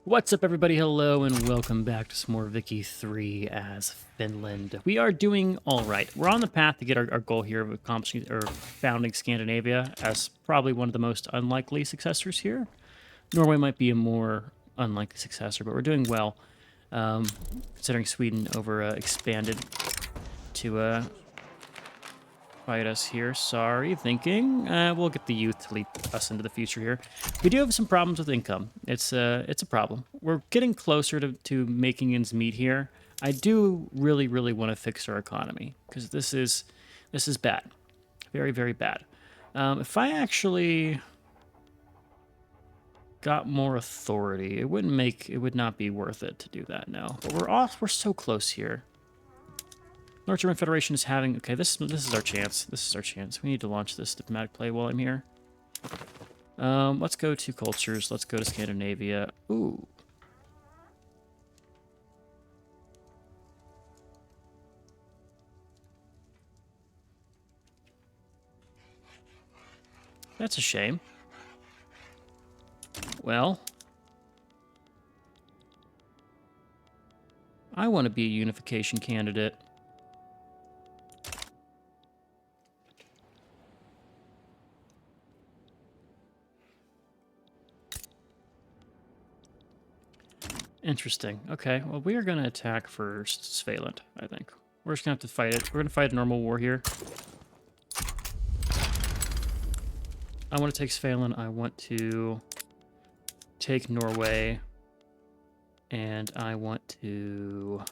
What's up, everybody? Hello, and welcome back to some more Vicky 3 as Finland. We are doing all right. We're on the path to get our goal here of accomplishing or founding Scandinavia as probably one of the most unlikely successors here. Norway might be a more unlikely successor, but we're doing well, considering Sweden expanded to fight us here. Sorry, thinking. We'll get the youth to lead us into the future here. We do have some problems with income. It's a problem. We're getting closer to making ends meet here. I do really want to fix our economy because this is bad, very bad. If I actually got more authority, it would not be worth it to do that now. But we're so close here. North German Federation is having... Okay, this is our chance. This is our chance. We need to launch this diplomatic play while I'm here. Let's go to cultures. Let's go to Scandinavia. Ooh. That's a shame. Well, I want to be a unification candidate. Interesting. Okay, well, we are going to attack first Svaland, I think. We're just going to have to fight it. We're going to fight a normal war here. I want to take Svaland. I want to take Norway. And I want to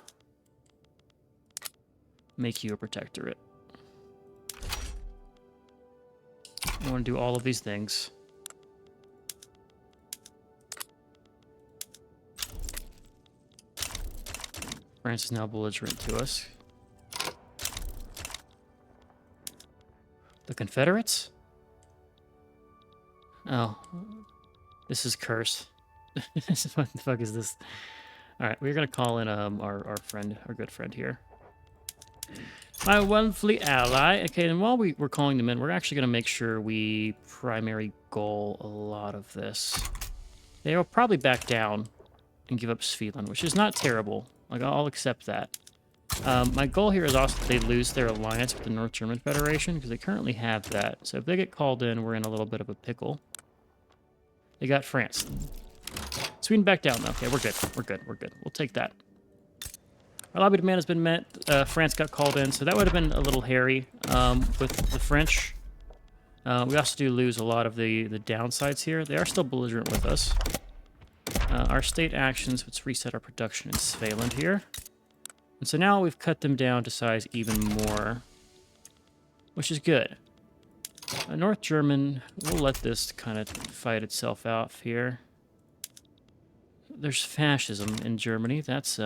make you a protectorate. I want to do all of these things. France is now belligerent to us. The Confederates? Oh. This is cursed. What the fuck is this? Alright, we're gonna call in our friend, our good friend here. My wonderfully ally. Okay, and while we're calling them in, we're actually gonna make sure we primary goal a lot of this. They will probably back down and give up Finland, which is not terrible. Like, I'll accept that. My goal here is also that they lose their alliance with the North German Federation, because they currently have that. So if they get called in, we're in a little bit of a pickle. They got France. Sweden back down, though. Okay, we're good. We're good. We'll take that. Our lobby demand has been met. France got called in, so that would have been a little hairy with the French. We also do lose a lot of the downsides here. They are still belligerent with us. Our state actions, let's reset our production in Svaland here. And so now we've cut them down to size even more, which is good. North German, we'll let this kind of fight itself out here. There's fascism in Germany. That's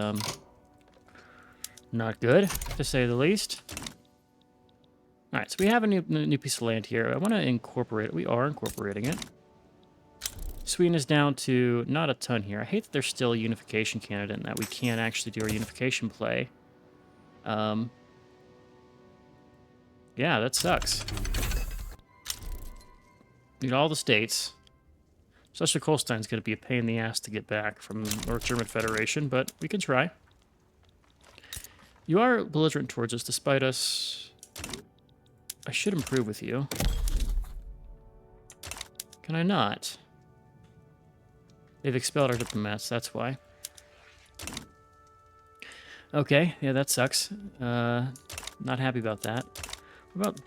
not good, to say the least. All right, so we have a new piece of land here. I want to incorporate it. We are incorporating it. Sweden is down to not a ton here. I hate that they're still a unification candidate and that we can't actually do our unification play. Yeah, that sucks. Need all the states. Schleswig-Holstein's going to be a pain in the ass to get back from the North German Federation, but we can try. You are belligerent towards us, despite us. I should improve with you. Can I not? They've expelled our diplomats, that's why. Okay, yeah, that sucks. Not happy about that. What about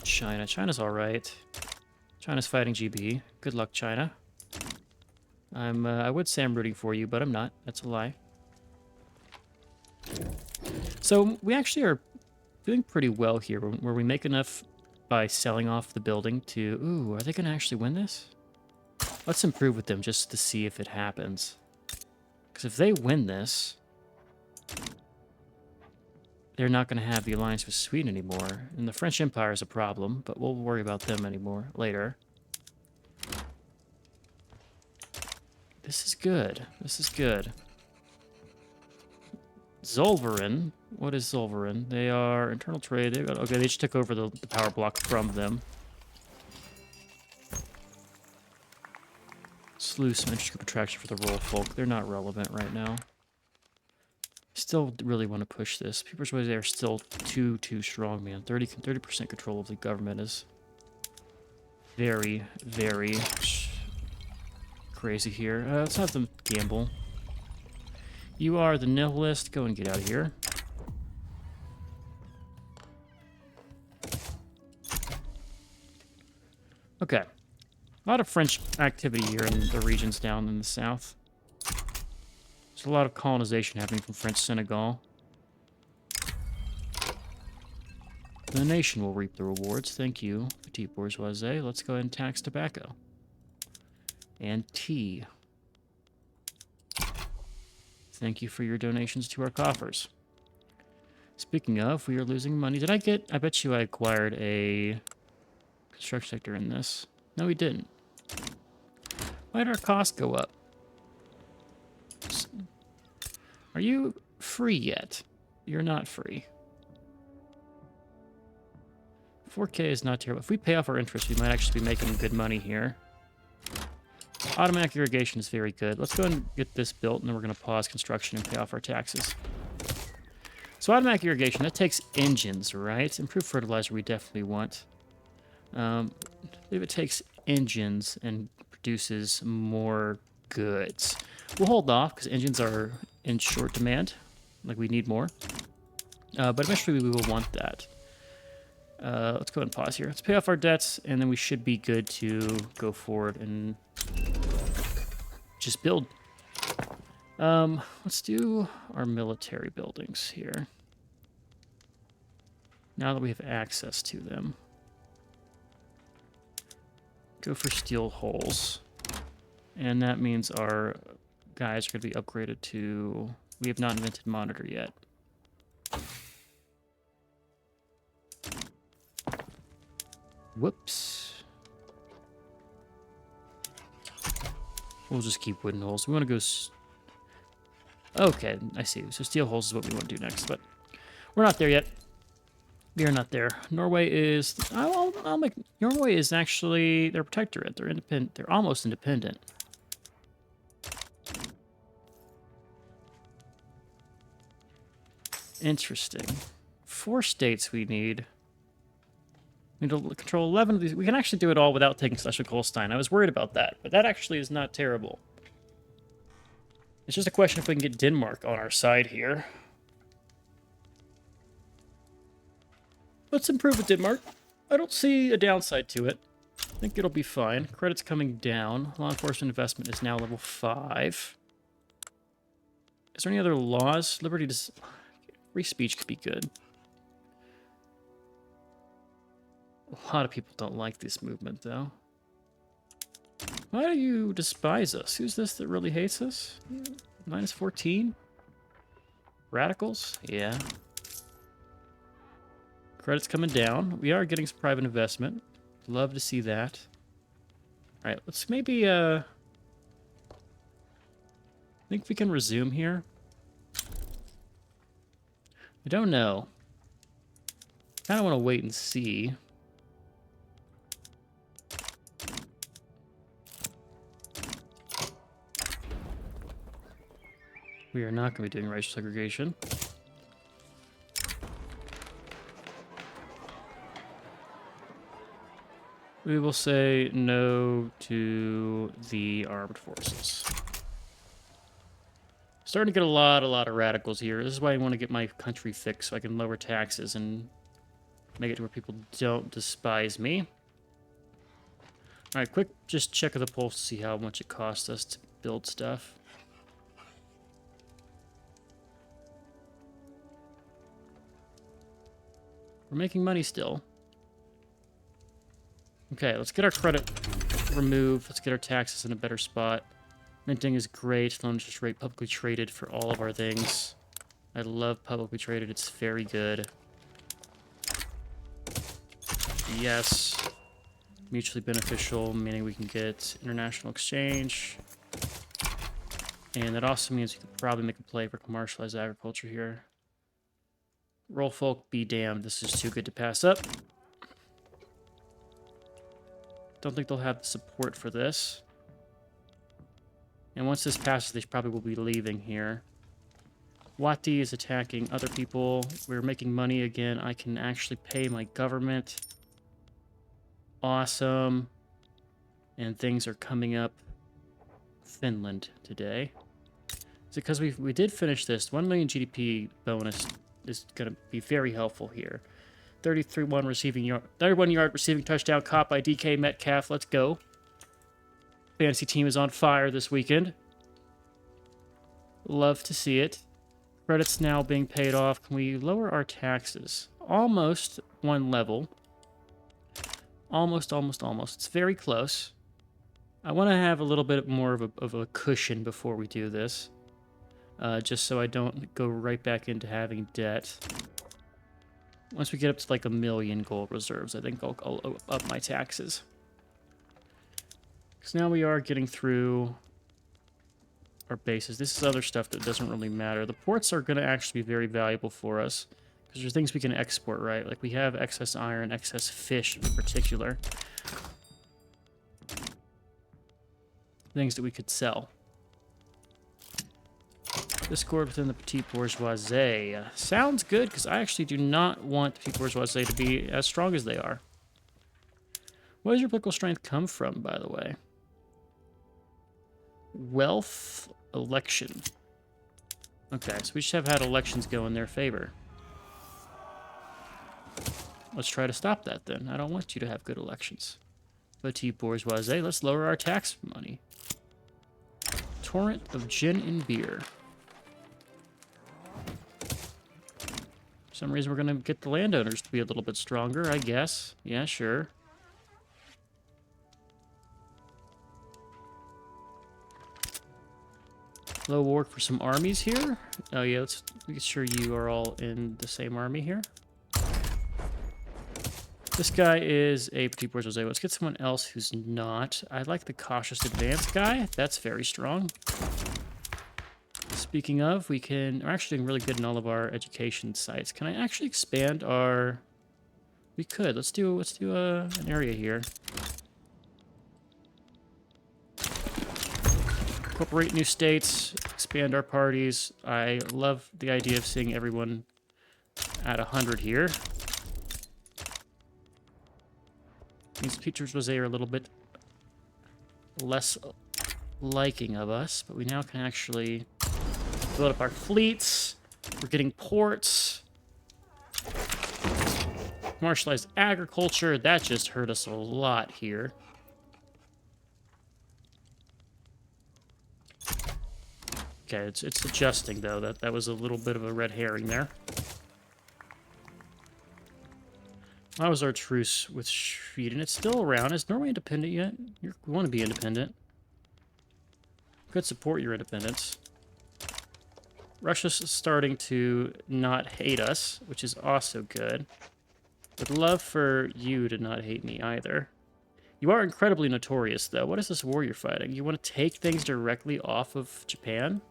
China? China's alright. China's fighting GB. Good luck, China. I would say I'm rooting for you, but I'm not. That's a lie. So we actually are doing pretty well here, where we make enough by selling off the building to... Ooh, are they going to actually win this? Let's improve with them just to see if it happens. Because if they win this, they're not going to have the alliance with Sweden anymore. And the French Empire is a problem, but we'll worry about them anymore later. This is good. This is good. Zollverein. What is Zollverein? They are internal trade. Okay, they just took over the power block from them. Let's lose some interest group attraction for the rural folk. They're not relevant right now. Still really want to push this. People's Ways are still too strong, man. 30% control of the government is very, very crazy here. Let's have them gamble. You are the nihilist. Go and get out of here. Okay. A lot of French activity here in the regions down in the south. There's a lot of colonization happening from French Senegal. The nation will reap the rewards. Thank you, petit bourgeoisie. Let's go ahead and tax tobacco. And tea. Thank you for your donations to our coffers. Speaking of, we are losing money. I bet you I acquired a construction sector in this. No, we didn't. Why did our cost go up? Are you free yet? You're not free. 4K is not terrible. If we pay off our interest, we might actually be making good money here. Automatic irrigation is very good. Let's go and get this built, and then we're going to pause construction and pay off our taxes. So automatic irrigation, that takes engines, right? Improved fertilizer we definitely want. I believe it takes engines and produces more goods. We'll hold off because engines are in short demand. Like, we need more. But eventually we will want that. Let's go ahead and pause here. Let's pay off our debts, and then we should be good to go forward and just build. Let's do our military buildings here. Now that we have access to them. Go for steel holes. And that means our guys are going to be upgraded to... We have not invented monitor yet. Whoops. We'll just keep wooden holes. We want to go... Okay, I see. So steel holes is what we want to do next, but we're not there yet. We are not there. Norway is... I'll make... Norway is actually... They're a protectorate. They're independent. They're almost independent. Interesting. 4 states we need. We need to control 11 of these. We can actually do it all without taking Schleswig-Holstein. I was worried about that, but that actually is not terrible. It's just a question if we can get Denmark on our side here. Let's improve with Denmark. I don't see a downside to it. I think it'll be fine. Credit's coming down. Law enforcement investment is now level 5. Is there any other laws? Liberty to... Free speech could be good. A lot of people don't like this movement, though. Why do you despise us? Who's this that really hates us? Minus 14? Radicals? Yeah. Credit's coming down. We are getting some private investment. Love to see that. Alright, let's maybe, I think we can resume here. I don't know. Kind of want to wait and see. We are not going to be doing racial segregation. We will say no to the armed forces. Starting to get a lot of radicals here. This is why I want to get my country fixed so I can lower taxes and make it to where people don't despise me. Alright, quick just check of the pulse to see how much it costs us to build stuff. We're making money still. Okay, let's get our credit removed. Let's get our taxes in a better spot. Minting is great. Loan interest rate publicly traded for all of our things. I love publicly traded. It's very good. Yes. Mutually beneficial, meaning we can get international exchange. And that also means we could probably make a play for commercialized agriculture here. Roll folk be damned. This is too good to pass up. Don't think they'll have the support for this. And once this passes, they probably will be leaving here. Wati is attacking other people. We're making money again. I can actually pay my government. Awesome. And things are coming up. Finland today. It's because we did finish this. 1 million GDP bonus is going to be very helpful here. 31 receiving yard, 31 yard receiving touchdown caught by DK Metcalf. Let's go. Fantasy team is on fire this weekend. Love to see it. Credits now being paid off. Can we lower our taxes? Almost one level. Almost. It's very close. I want to have a little bit more of a cushion before we do this. Just so I don't go right back into having debt. Once we get up to like 1 million gold reserves, I think I'll up my taxes. Because now we are getting through our bases. This is other stuff that doesn't really matter. The ports are going to actually be very valuable for us. Because there's things we can export, right? Like we have excess iron, excess fish in particular. Things that we could sell. Discord within the petite bourgeoisie. Sounds good, because I actually do not want the petite bourgeoisie to be as strong as they are. Where does your political strength come from, by the way? Wealth election. Okay, so we should have had elections go in their favor. Let's try to stop that then. I don't want you to have good elections. Petite bourgeoisie, let's lower our tax money. Torrent of gin and beer. For some reason we're going to get the landowners to be a little bit stronger, I guess. Yeah, sure. Low work for some armies here. Oh yeah, let's make sure you are all in the same army here. This guy is a petite bourgeoisie. Let's get someone else who's not. I like the cautious advance guy. That's very strong. Speaking of, we're actually doing really good in all of our education sites. Can I actually expand our... We could. Let's do an area here. Incorporate new states, expand our parties. I love the idea of seeing everyone at 100 here. These teachers was are a little bit less liking of us, but we now can actually build up our fleets. We're getting ports. Commercialized agriculture. That just hurt us a lot here. Okay, it's adjusting, though. That was a little bit of a red herring there. How was our truce with Sweden? It's still around. Is Norway independent yet? We want to be independent. Could support your independence. Russia's starting to not hate us, which is also good. Would love for you to not hate me either. You are incredibly notorious, though. What is this war you're fighting? You want to take things directly off of Japan?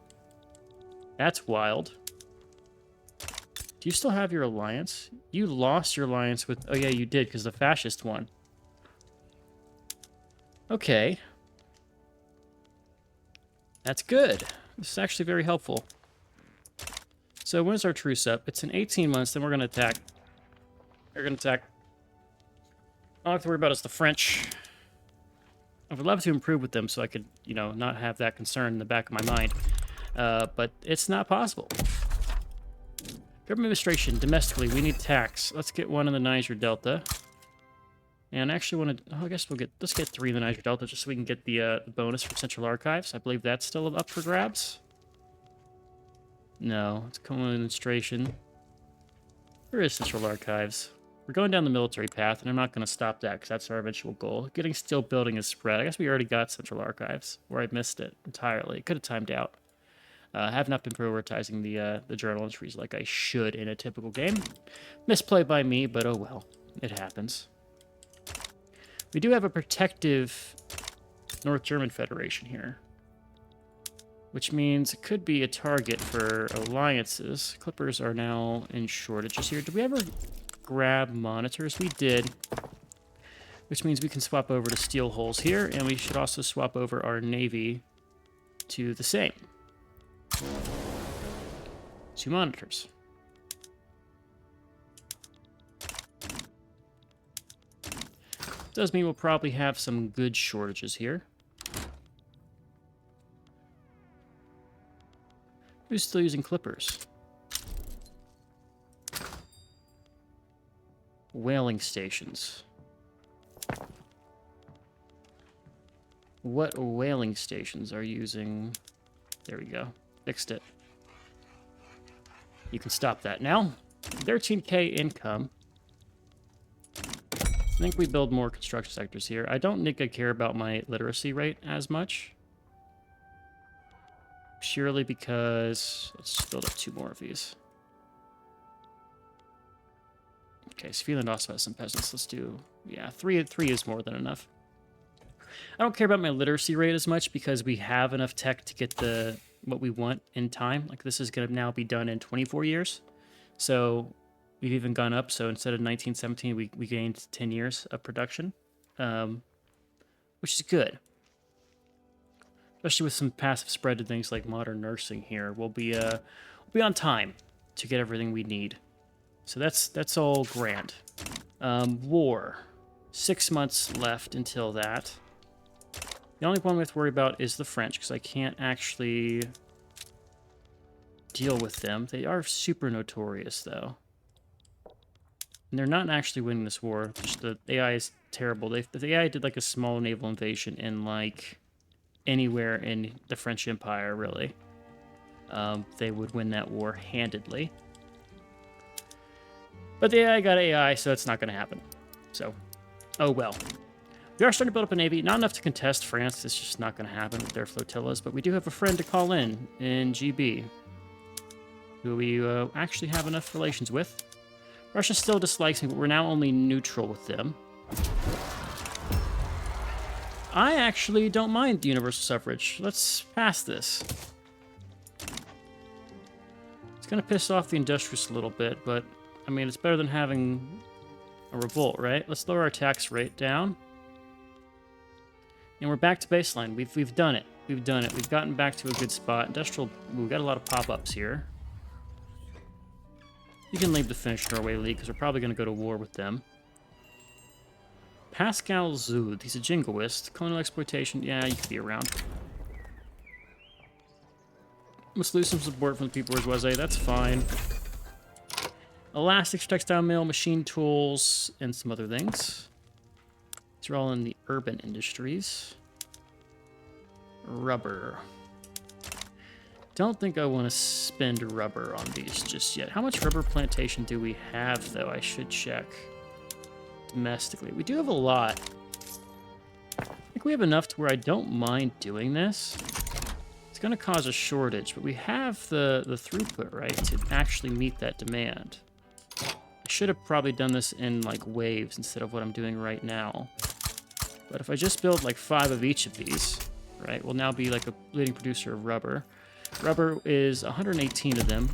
That's wild. Do you still have your alliance? You lost your alliance with... Oh, yeah, you did, because the fascist won. Okay. That's good. This is actually very helpful. So when is our truce up? It's in 18 months, then we're going to attack. We're going to attack. All I have to worry about is the French. I would love to improve with them so I could, you know, not have that concern in the back of my mind. But it's not possible. Government administration, domestically, we need tax. Let's get one in the Niger Delta. And I actually want to... Oh, I guess let's get 3 in the Niger Delta just so we can get the bonus from Central Archives. I believe that's still up for grabs. No, it's common administration. Where is Central Archives? We're going down the military path, and I'm not going to stop that because that's our eventual goal. Getting still building is spread. I guess we already got Central Archives, or I missed it entirely. Could have timed out. I have not been prioritizing the journal entries like I should in a typical game. Misplay by me, but oh well. It happens. We do have a protective North German Federation here, which means it could be a target for alliances. Clippers are now in shortages here. Did we ever grab monitors? We did, which means we can swap over to steel holes here, and we should also swap over our navy to the same. 2 monitors. Does mean we'll probably have some good shortages here. Who's still using clippers? Whaling stations. What whaling stations are using? There we go. Fixed it. You can stop that now. 13K income. I think we build more construction sectors here. I don't think I care about my literacy rate as much. Purely because... Let's just build up 2 more of these. Okay, so Finland also has some peasants. Let's do... Yeah, 3 is more than enough. I don't care about my literacy rate as much because we have enough tech to get the what we want in time. Like, this is going to now be done in 24 years. So... We've even gone up, so instead of 1917, we gained 10 years of production, which is good. Especially with some passive spread to things like modern nursing here, we'll be on time to get everything we need. So that's all grand. War, 6 months left until that. The only one we have to worry about is the French, because I can't actually deal with them. They are super notorious, though. And they're not actually winning this war. Just the AI is terrible. If the AI did like a small naval invasion in like anywhere in the French Empire, really, they would win that war handedly. But the AI got AI, so it's not going to happen. So, oh well. We are starting to build up a navy. Not enough to contest France. It's just not going to happen with their flotillas. But we do have a friend to call in GB, who we actually have enough relations with. Russia still dislikes me, but we're now only neutral with them. I actually don't mind universal suffrage. Let's pass this. It's going to piss off the industrialists a little bit, but, I mean, it's better than having a revolt, right? Let's lower our tax rate down. And we're back to baseline. We've done it. We've done it. We've gotten back to a good spot. Industrial, we've got a lot of pop-ups here. You can leave the Finnish Norway League, because we're probably going to go to war with them. Pascal Zud, he's a jingoist. Colonial exploitation, yeah, you could be around. Must lose some support from the people bourgeoisie, that's fine. Elastics, textile mill, machine tools, and some other things. These are all in the urban industries. Rubber. Don't think I want to spend rubber on these just yet. How much rubber plantation do we have, though? I should check. Domestically. We do have a lot. I think we have enough to where I don't mind doing this. It's going to cause a shortage, but we have the throughput, right, to actually meet that demand. I should have probably done this in, like, waves instead of what I'm doing right now. But if I just build, like, 5 of each of these, right, we'll now be, like, a leading producer of rubber. Rubber is 118 of them.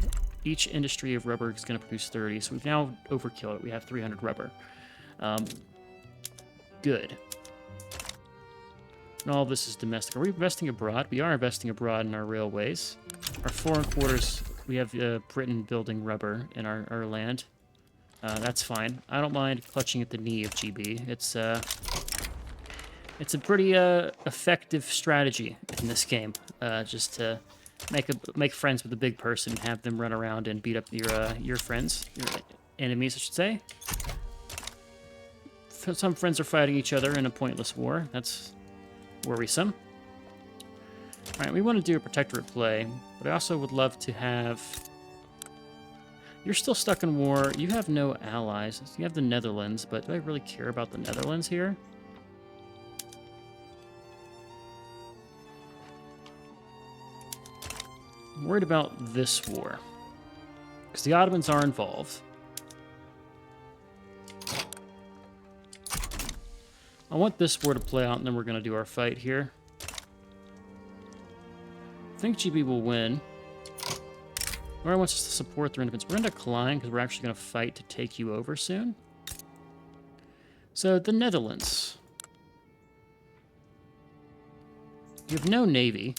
Each industry of rubber is going to produce 30, so we've now overkilled it. We have 300 rubber. Good. And all this is domestic. Are we investing abroad? We are investing abroad in our railways. Our foreign quarters, we have Britain building rubber in our land. That's fine. I don't mind clutching at the knee of GB. It's a pretty effective strategy in this game. Just to make friends with a big person, have them run around and beat up your friends, your enemies, I should say. Some friends are fighting each other in a pointless war. That's worrisome. All right, we want to do a protectorate play, but I also would love to have... You're still stuck in war. You have no allies. You have the Netherlands, but do I really care about the Netherlands here? I'm worried about this war, because the Ottomans are involved. I want this war to play out, and then we're going to do our fight here. I think GB will win. Norway wants us to support their independence. We're going to decline, because we're actually going to fight to take you over soon. So, the Netherlands. You have no navy.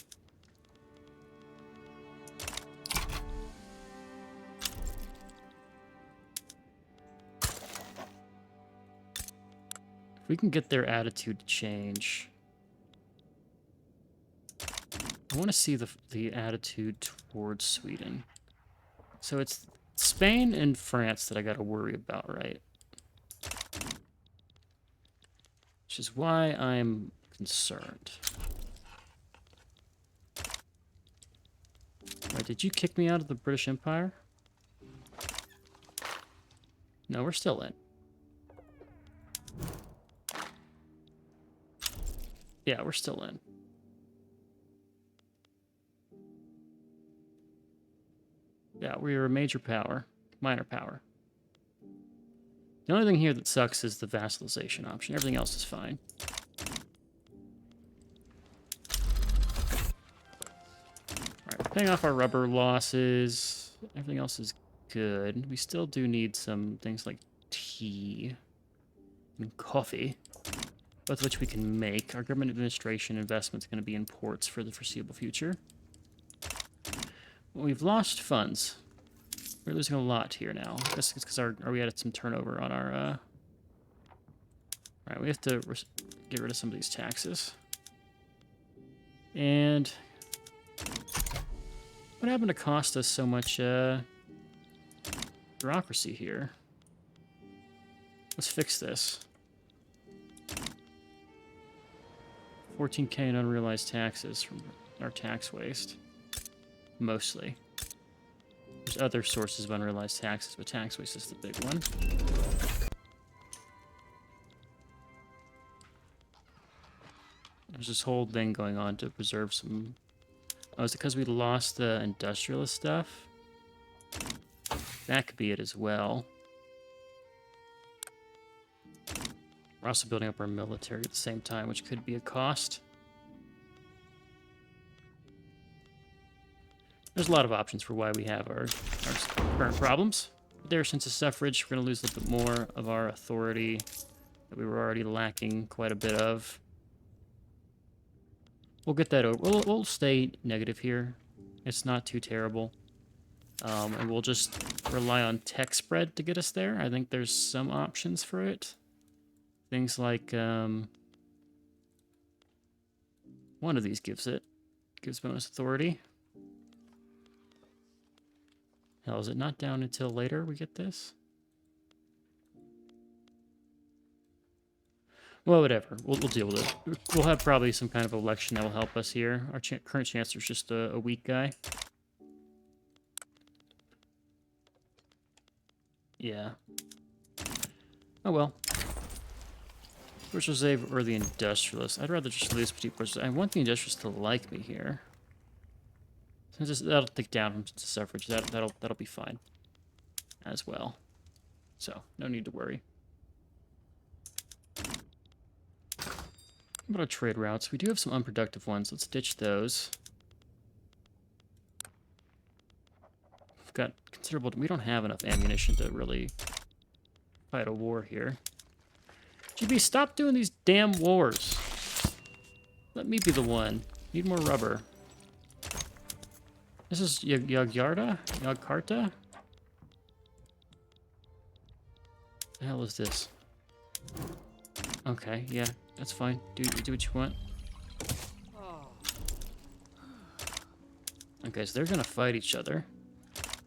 we can get their attitude to change. I want to see the attitude towards Sweden. So it's Spain and France that I got to worry about, right? Which is why I'm concerned. Right, did you kick me out of the British Empire? No, we're still in. Yeah, we're still in. Yeah, we're a major power. Minor power. The only thing here that sucks is the vassalization option. Everything else is fine. Alright, we're paying off our rubber losses. Everything else is good. We still do need some things like tea and coffee, both of which we can make. Our government administration investment is going to be in ports for the foreseeable future. Well, we've lost funds. We're losing a lot here now. I guess it's because we had some turnover on our... Alright, we have to get rid of some of these taxes. And... what happened to cost us so much bureaucracy here? Let's fix this. 14K in unrealized taxes from our tax waste. Mostly. There's other sources of unrealized taxes, but tax waste is the big one. There's this whole thing going on to preserve some... oh, is it because we lost the industrialist stuff? That could be it as well. We're also building up our military at the same time, which could be a cost. There's a lot of options for why we have our current problems. But there, since it's suffrage, we're going to lose a little bit more of our authority that we were already lacking quite a bit of. We'll get that over. We'll stay negative here. It's not too terrible. And we'll just rely on tech spread to get us there. I think there's some options for it. Things like, one of these gives bonus authority. Hell, is it not down until later we get this? Well, whatever. We'll deal with it. We'll have probably some kind of election that will help us here. Our current chancellor's just a weak guy. Yeah. Oh well. Reserve or the industrialist. I'd rather just lose petit bourgeois. I want the industrialist to like me here. Since that'll take down from suffrage. That'll be fine as well. So no need to worry. What about our trade routes? We do have some unproductive ones. Let's ditch those. We've got considerable... we don't have enough ammunition to really fight a war here. GB, stop doing these damn wars. Let me be the one. Need more rubber. This is Yagkarta? Yagkarta? The hell is this? Okay, yeah, that's fine. Do what you want. Okay, so they're gonna fight each other,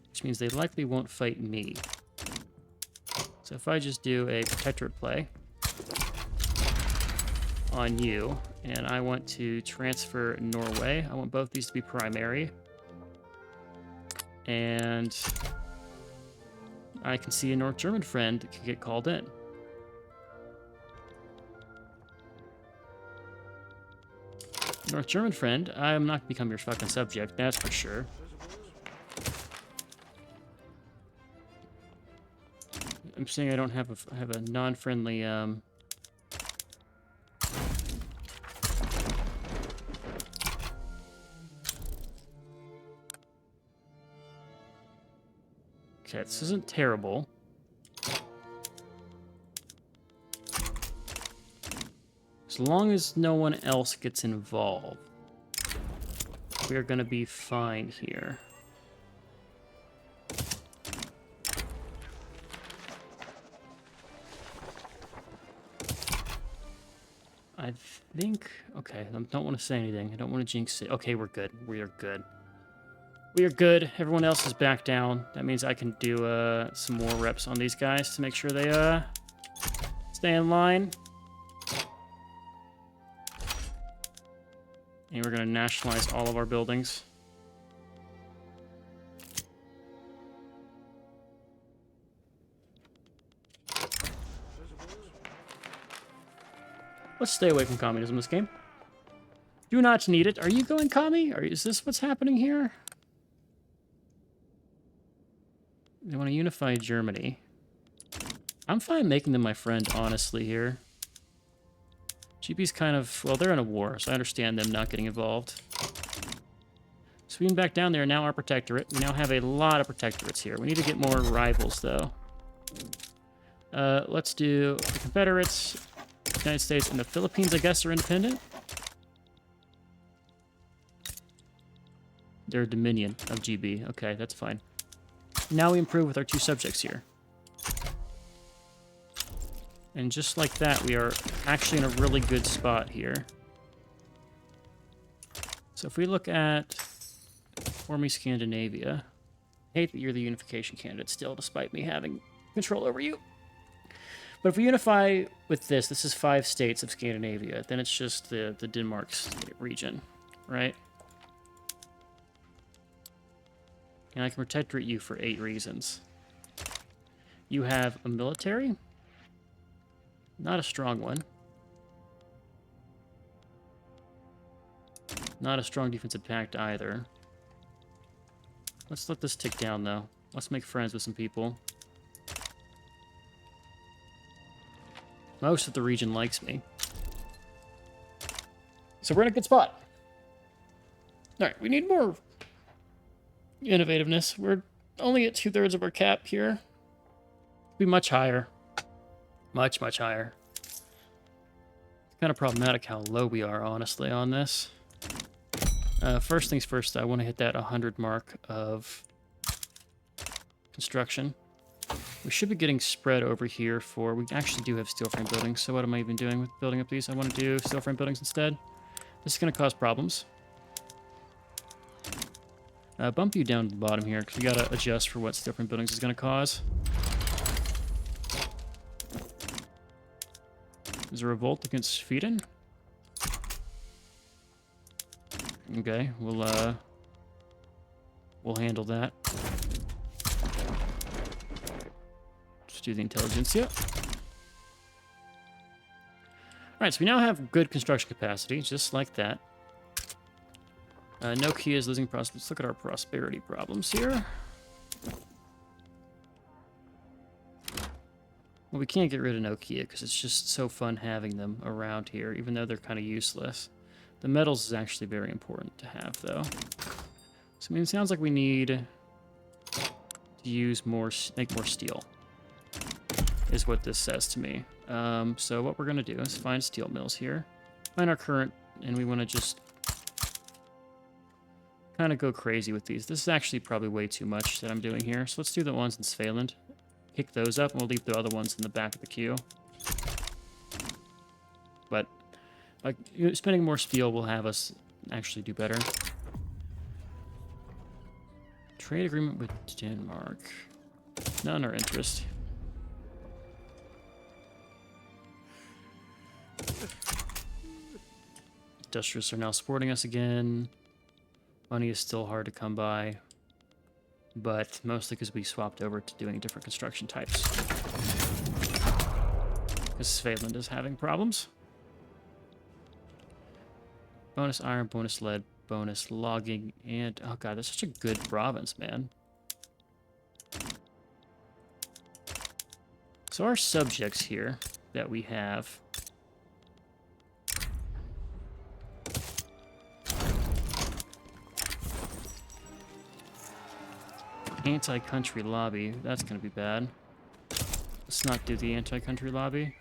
which means they likely won't fight me. So if I just do a protectorate play on you, and I want to transfer Norway, I want both these to be primary, and I can see a North German friend that can get called in. North German friend, I'm not gonna become your fucking subject, that's for sure. I'm saying I don't have a non-friendly Okay, this isn't terrible. As long as no one else gets involved, we're gonna be fine here. I think... Okay, I don't want to say anything. I don't want to jinx it. Okay, we're good. We are good. We are good. Everyone else is back down. That means I can do some more reps on these guys to make sure they stay in line. And we're going to nationalize all of our buildings. Let's stay away from communism in this game. Do not need it. Are you going commie? Is this what's happening here? They want to unify Germany. I'm fine making them my friend, honestly, here. GB's kind of... Well, they're in a war, so I understand them not getting involved. Sweden back down there, now our protectorate. We now have a lot of protectorates here. We need to get more rivals, though. Let's do the Confederates, the United States, and the Philippines, I guess, are independent. They're a dominion of GB. Okay, that's fine. Now we improve with our 2 subjects here. And just like that, we are actually in a really good spot here. So if we look at forming Scandinavia, I hate that you're the unification candidate still, despite me having control over you. But if we unify with this is 5 states of Scandinavia, then it's just the Denmark region, right? And I can protectorate you for 8 reasons. You have a military. Not a strong one. Not a strong defensive pact either. Let's let this tick down, though. Let's make friends with some people. Most of the region likes me. So we're in a good spot. Alright, we need more innovativeness. We're only at 2/3 of our cap here. Be much higher. Much, much higher. It's kind of problematic how low we are, honestly, on this. First things first, I want to hit that 100 mark of construction. We should be getting spread over here for... We actually do have steel frame buildings, so what am I even doing with building up these? I want to do steel frame buildings instead. This is going to cause problems. Bump you down to the bottom here, because we got to adjust for what steel frame buildings is going to cause. Is a revolt against Sweden? Okay, we'll handle that. Let's do the intelligentsia. Alright, so we now have good construction capacity, just like that. Nokia is losing prospects. Let's look at our prosperity problems here. Well, we can't get rid of Nokia because it's just so fun having them around here, even though they're kind of useless. The metals is actually very important to have, though. So, I mean, it sounds like we need to use more, make more steel, is what this says to me. So what we're going to do is find steel mills here, find our current, and we want to just kind of go crazy with these. This is actually probably way too much that I'm doing here. So let's do the ones in Finland. Pick those up, and we'll leave the other ones in the back of the queue. But like spending more steel will have us actually do better. Trade agreement with Denmark. Not in our interest. Industrialists are now supporting us again. Money is still hard to come by, but mostly because we swapped over to doing different construction types. Because Finland is having problems. Bonus iron, bonus lead, bonus logging, and... Oh god, that's such a good province, man. So our subjects here that we have... Anti-country lobby. That's going to be bad. Let's not do the anti-country lobby.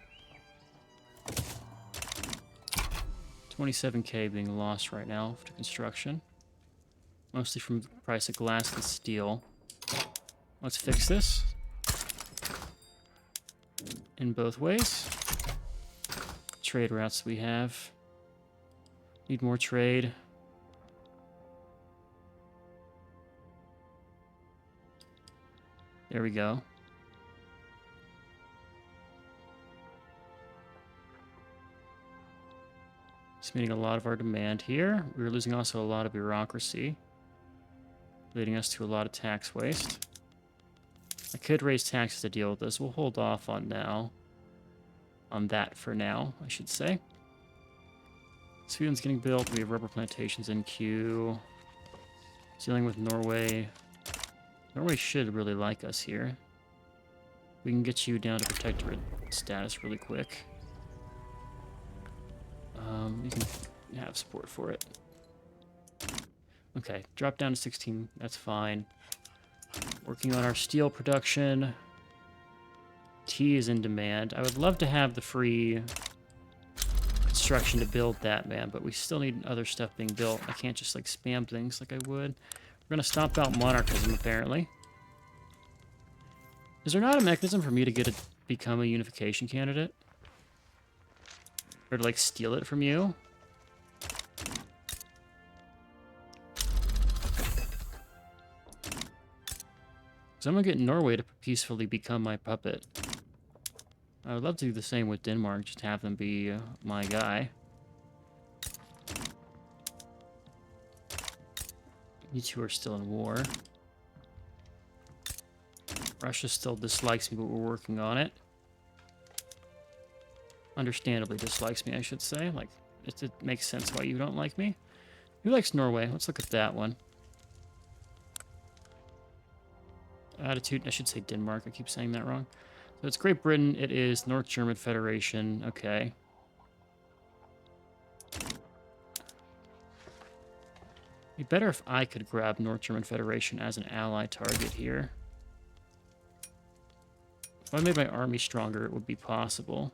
27k being lost right now to construction. Mostly from the price of glass and steel. Let's fix this. In both ways. trade routes we have? Need more trade. There we go. It's meeting a lot of our demand here. We're losing also a lot of bureaucracy, leading us to a lot of tax waste. I could raise taxes to deal with this. We'll hold off on that for now, I should say. Sweden's getting built. We have rubber plantations in queue. Dealing with Norway. Norway should really like us here. We can get you down to protectorate status really quick. You can have support for it. Okay, drop down to 16. That's fine. Working on our steel production. Tea is in demand. I would love to have the free construction to build that, man, but we still need other stuff being built. I can't just, like, spam things like I would. We're going to stomp out monarchism, apparently. Is there not a mechanism for me to become a unification candidate? Or to, like, steal it from you? So I'm going to get Norway to peacefully become my puppet. I would love to do the same with Denmark, just have them be my guy. You two are still in war. Russia still dislikes me, but we're working on it. Understandably dislikes me, I should say. Like, it makes sense why you don't like me. Who likes Norway? Let's look at that one. Attitude, I should say Denmark. I keep saying that wrong. So it's Great Britain. It is North German Federation. Okay. It'd be better if I could grab North German Federation as an ally target here. If I made my army stronger, it would be possible.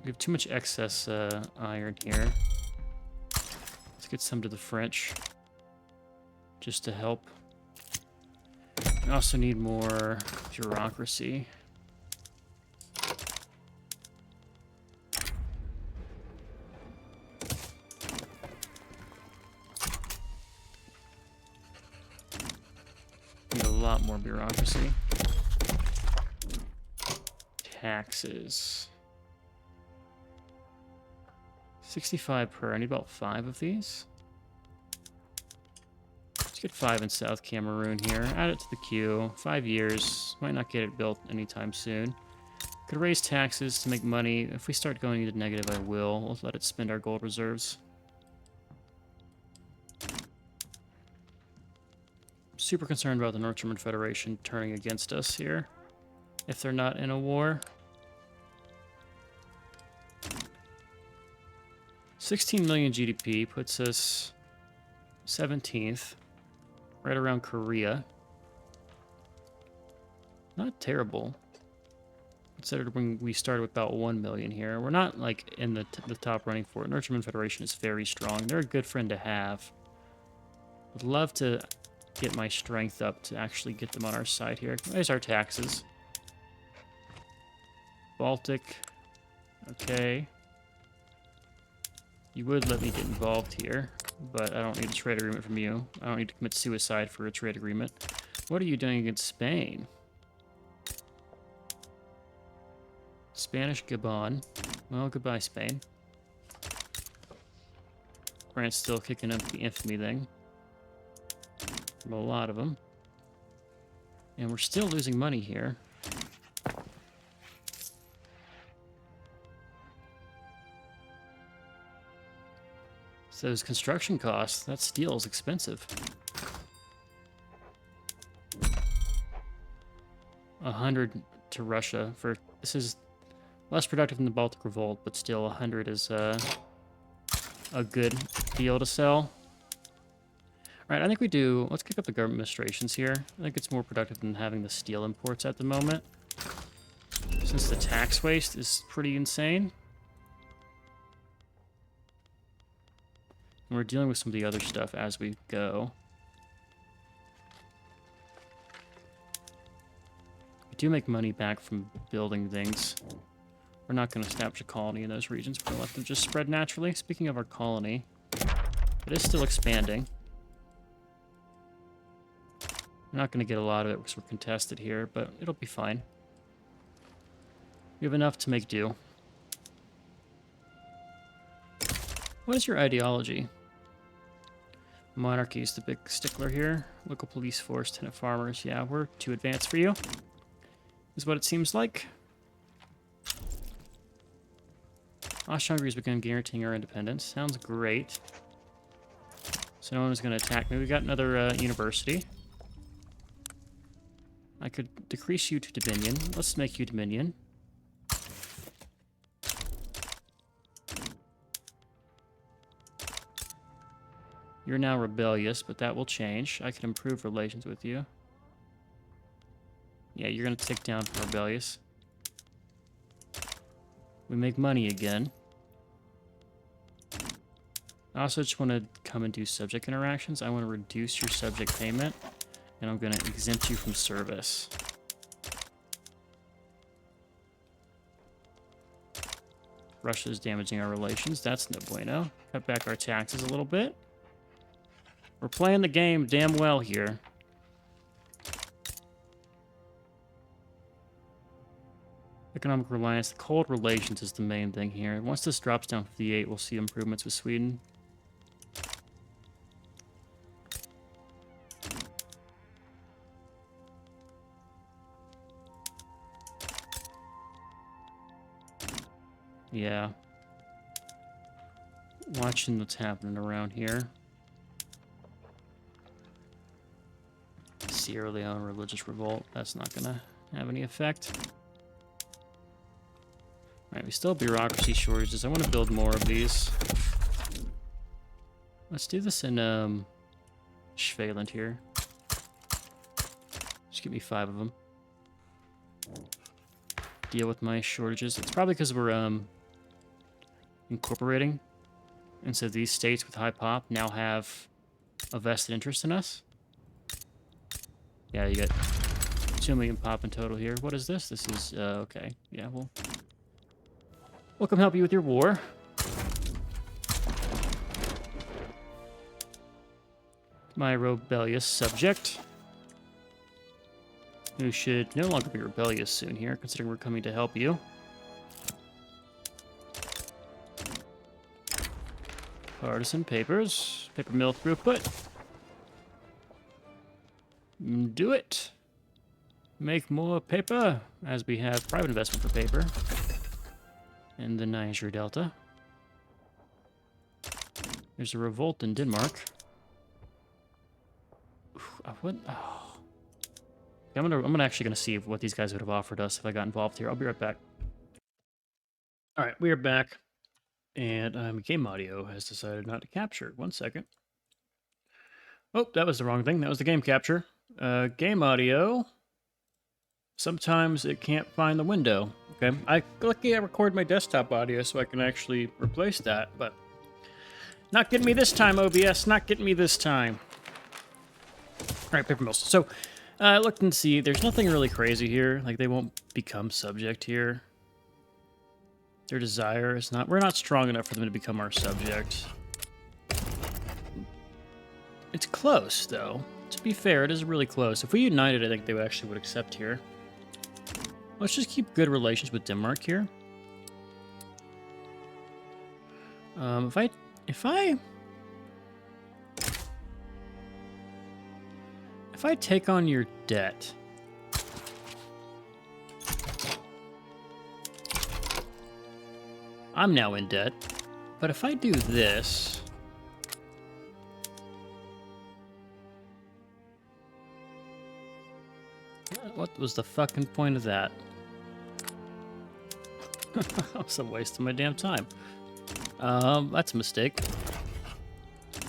We have too much excess iron here. Let's get some to the French, just to help. We also need more bureaucracy. Need a lot more bureaucracy. Taxes. 65 per. I need about 5 of these. Let's get 5 in South Cameroon here. Add it to the queue. 5 years. Might not get it built anytime soon. Could raise taxes to make money. If we start going into negative, I will. We'll let it spend our gold reserves. Super concerned about the North German Federation turning against us here, if they're not in a war. 16 million GDP puts us 17th, right around Korea. Not terrible, considered when we started with about 1 million here. We're not like in the top running for it. North German Federation is very strong. They're a good friend to have. Would love to get my strength up to actually get them on our side here. Raise our taxes. Baltic. Okay. You would let me get involved here, but I don't need a trade agreement from you. I don't need to commit suicide for a trade agreement. What are you doing against Spain? Spanish Gabon. Well, goodbye, Spain. France still kicking up the infamy thing. From a lot of them. And we're still losing money here. So those construction costs, that steel is expensive. 100 to Russia for this is less productive than the Baltic Revolt, but still 100 is a good deal to sell. All right, I think we do. Let's kick up the government administrations here. I think it's more productive than having the steel imports at the moment, since the tax waste is pretty insane. And we're dealing with some of the other stuff as we go. do make money back from building things. We're not going to establish a colony in those regions. We're going to let them just spread naturally. Speaking of our colony, it is still expanding. We're not going to get a lot of it because we're contested here, but it'll be fine. We have enough to make do. What is your ideology? Monarchy is the big stickler here. Local police force, tenant farmers. Yeah, we're too advanced for you. Is what it seems like. Austria-Hungary has begun guaranteeing our independence. Sounds great. So no one is going to attack me. We got another university. I could decrease you to Dominion. Let's make you Dominion. You're now rebellious, but that will change. I can improve relations with you. Yeah, you're going to tick down from rebellious. We make money again. I also just want to come and do subject interactions. I want to reduce your subject payment, and I'm going to exempt you from service. Russia's damaging our relations. That's no bueno. Cut back our taxes a little bit. We're playing the game damn well here. Economic reliance. Cold relations is the main thing here. Once this drops down to 58, we'll see improvements with Sweden. Yeah. Watching what's happening around here. Sierra Leone religious revolt. That's not gonna have any effect. Alright, we still have bureaucracy shortages. I want to build more of these. Let's do this in Schweland here. Just give me 5 of them. Deal with my shortages. It's probably because we're incorporating. And so these states with high pop now have a vested interest in us. Yeah, you get 2 million pop in total here. What is this? This is, okay. Yeah, we'll come help you with your war. My rebellious subject, who should no longer be rebellious soon here, considering we're coming to help you. Partisan papers. Paper mill throughput. Do it. Make more paper, as we have private investment for paper in the Niger Delta. There's a revolt in Denmark. I'm actually gonna see what these guys would have offered us if I got involved here. I'll be right back. All right, we are back, and game audio has decided not to capture. 1 second. Oh, that was the wrong thing. That was the game capture. Game audio. Sometimes it can't find the window. Okay, luckily I record my desktop audio so I can actually replace that, but not getting me this time, OBS. Not getting me this time. All right, paper mills. So, I looked and see. There's nothing really crazy here. Like, they won't become subject here. Their desire is not... We're not strong enough for them to become our subject. It's close, though. To be fair, it is really close. If we united, I think they actually would accept here. Let's just keep good relations with Denmark here. If I take on your debt, I'm now in debt. But if I do this, what was the fucking point of that? That was a waste of my damn time. That's a mistake.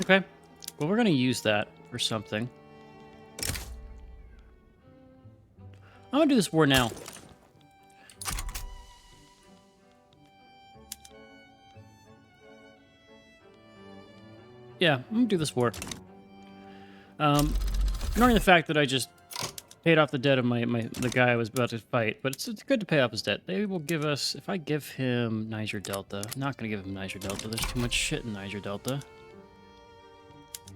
Okay. Well, we're gonna use that for something. I'm gonna do this war now. Yeah, I'm gonna do this war. Ignoring the fact that I just Paid off the debt of the guy I was about to fight, but it's good to pay off his debt. They will give us, if I give him Niger Delta, I'm not going to give him Niger Delta. There's too much shit in Niger Delta.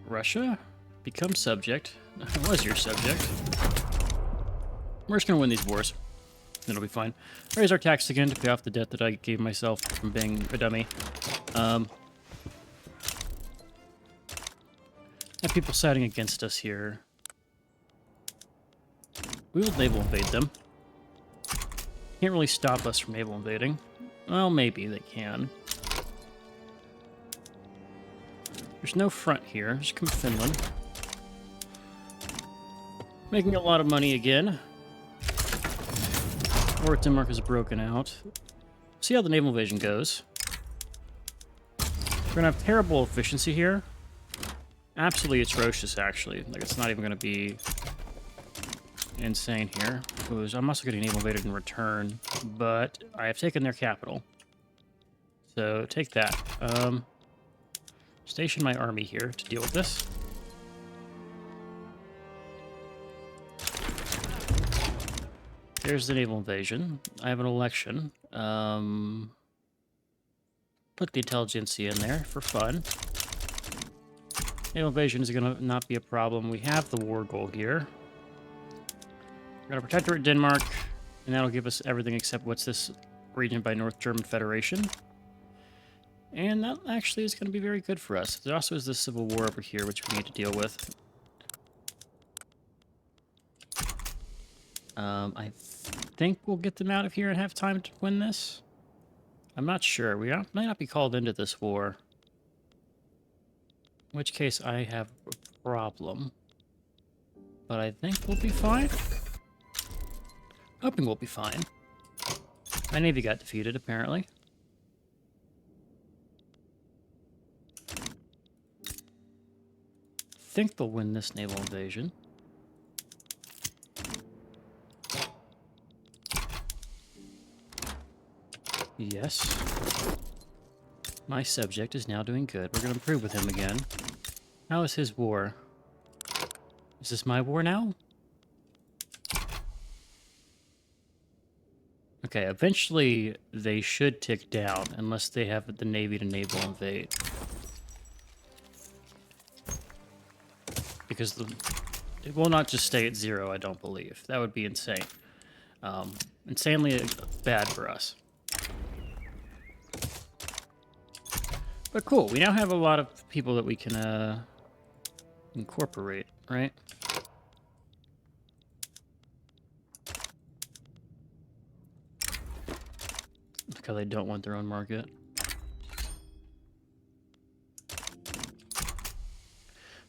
Russia, become subject. I was your subject. We're just going to win these wars. It'll be fine. Raise our tax again to pay off the debt that I gave myself from being a dummy. Have people siding against us here. We will naval invade them. Can't really stop us from naval invading. Well, maybe they can. There's no front here. Just come to Finland. Making a lot of money again. Or Denmark is broken out. See how the naval invasion goes. We're gonna have terrible efficiency here. Absolutely atrocious, actually. Like, it's not even gonna be insane here. I'm also getting naval invaded in return, but I have taken their capital. So take that. Station my army here to deal with this. There's the naval invasion. I have an election. Put the intelligentsia in there for fun. Naval invasion is going to not be a problem. We have the war goal here. We're going to protectorate Denmark, and that'll give us everything except what's this region by North German Federation. And that actually is going to be very good for us. There also is this civil war over here, which we need to deal with. I think we'll get them out of here and have time to win this. I'm not sure. We might not be called into this war. In which case, I have a problem. But I think we'll be fine. Hoping we'll be fine. My navy got defeated, apparently. Think they'll win this naval invasion. Yes. My subject is now doing good. We're going to improve with him again. How is his war? Is this my war now? Okay, eventually they should tick down, unless they have the navy to naval invade. Because it will not just stay at 0, I don't believe. That would be insane. Insanely bad for us. But cool, we now have a lot of people that we can incorporate, right? Because they don't want their own market.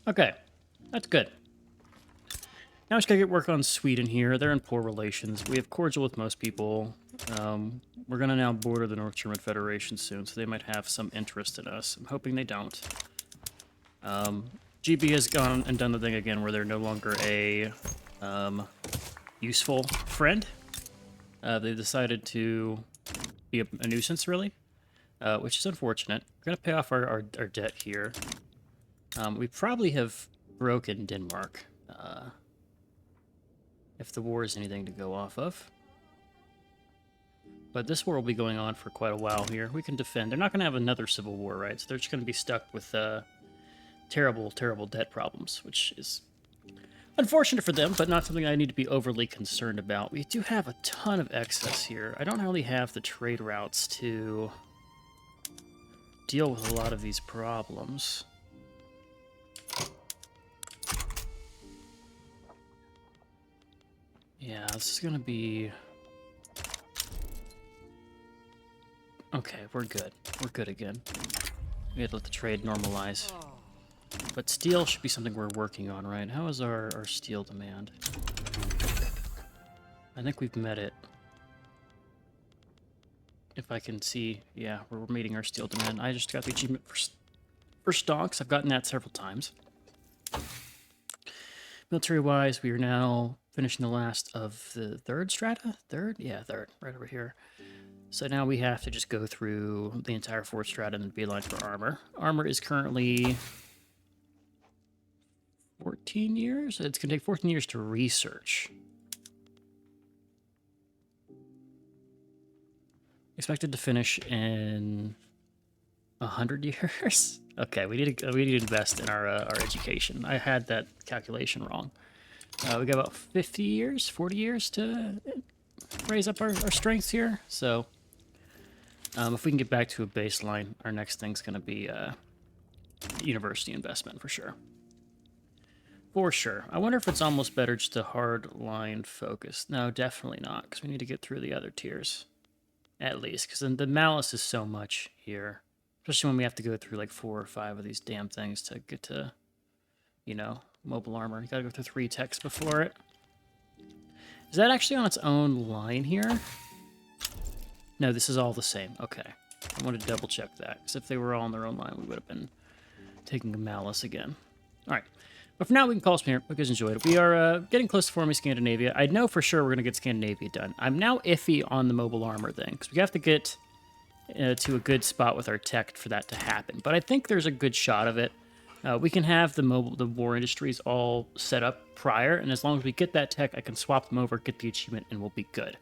Okay, that's good. Now we just gotta get work on Sweden here. They're in poor relations. We have cordial with most people. We're gonna now border the North German Federation soon, so they might have some interest in us. I'm hoping they don't. GB has gone and done the thing again where they're no longer a useful friend. They decided to be a nuisance, really, which is unfortunate. We're gonna pay off our debt here. We probably have broken Denmark, if the war is anything to go off of. But this war will be going on for quite a while here. We can defend. They're not going to have another civil war, right? So they're just going to be stuck with terrible, terrible debt problems, which is unfortunate for them, but not something I need to be overly concerned about. We do have a ton of excess here. I don't really have the trade routes to deal with a lot of these problems. Yeah, this is going to be... Okay, we're good. We're good again. We had to let the trade normalize. But steel should be something we're working on, right? How is our steel demand? I think we've met it. If I can see, yeah, we're meeting our steel demand. I just got the achievement for stonks. I've gotten that several times. Military-wise, we are now finishing the last of the third strata? Third? Yeah, third. Right over here. So now we have to just go through the entire fourth strata and then beeline for armor. Armor is currently 14 years? It's going to take 14 years to research. Expected to finish in 100 years. Okay, we need to invest in our education. I had that calculation wrong. We got about 50 years, 40 years to raise up our strengths here. So if we can get back to a baseline, our next thing's going to be university investment for sure. For sure. I wonder if it's almost better just to hard line focus. No, definitely not, because we need to get through the other tiers. At least, because the malice is so much here. Especially when we have to go through like 4 or 5 of these damn things to get to, you know, mobile armor. You gotta go through 3 techs before it. Is that actually on its own line here? No, this is all the same. Okay. I wanted to double check that, because if they were all on their own line, we would have been taking a malice again. All right. But for now, we can call here. Hope you guys enjoyed it. We are getting close to forming Scandinavia. I know for sure we're going to get Scandinavia done. I'm now iffy on the mobile armor thing, because we have to get to a good spot with our tech for that to happen. But I think there's a good shot of it. We can have the war industries all set up prior, and as long as we get that tech, I can swap them over, get the achievement, and we'll be good.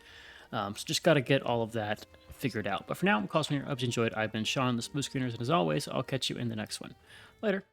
So just got to get all of that figured out. But for now, I'm Cosmo here. I hope you enjoyed. I've been Sean, the Smooth Screeners, and as always, I'll catch you in the next one. Later.